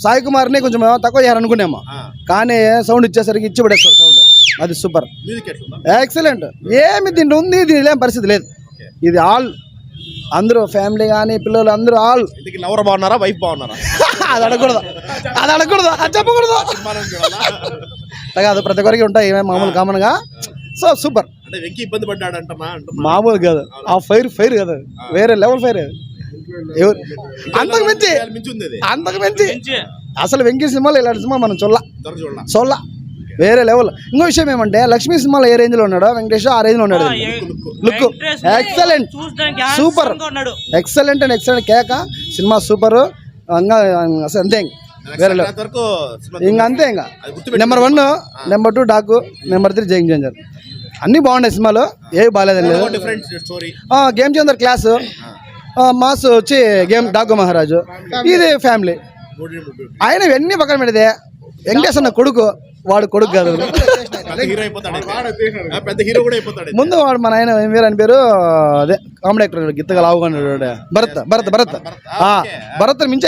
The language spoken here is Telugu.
సాయి కుమార్ని కొంచెం తక్కువ చేయాలనుకున్నాము, కానీ సౌండ్ ఇచ్చేసరికి ఇచ్చి పడేస్తారు సౌండ్. అది సూపర్, ఎక్సలెంట్. ఏమి దీంట్లో ఉంది, దీని ఏం పరిస్థితి లేదు. ఇది ఆల్ అందరూ ఫ్యామిలీ కానీ పిల్లలు అందరూ ఆల్. లవర్ బాగున్నారా, వైఫ్ బాగున్నారా? అది అడగకూడదు, అది చెప్పకూడదు. కాదు, ప్రతి ఒక్కరికి ఉంటాయి మామూలు కామన్ గా. So super. వెంకీ ఇబ్బంది పడ్డాడు అంటున్నా? మామూలు కాదు, ఆ ఫైర్ కదా, వేరే లెవెల్ ఫైర్. అంతకు మించి అసలు వెంకీ సినిమాలో ఇలాంటి సినిమా మనం చూడాల, వేరే లెవెల్. ఇంకో విషయం ఏమంటే లక్ష్మీ సినిమాలో ఏ రేంజ్ లో ఉన్నాడో వెంకటేష్ ఆ రేంజ్ లో ఉన్నాడు. Look excellent, super, excellent and excellent. కేక సినిమా సూపర్. అసలు అంతే, వేరే ఇంకా అంతే. ఇంకా number 1, number 2 Daaku, number 3 Jain changer. అన్ని బాగున్నాయి సినిమాలు, ఏవి బాగాలేదని లేదు. గేమ్ చేంజర్ క్లాసు, మాస్ వచ్చి గేమ్ డాకు మహారాజు, ఇది ఫ్యామిలీ. ఆయన ఇవన్నీ పక్కన పెడితే వెంకటేష్ అన్న కొడుకు, వాడు కొడుకు కాదు, ముందు వాడు మన ఆయన ఏం పేరు పేరు అదే కామెడీ యాక్టర్ గిత్తగా లావుగా భరత్ మించి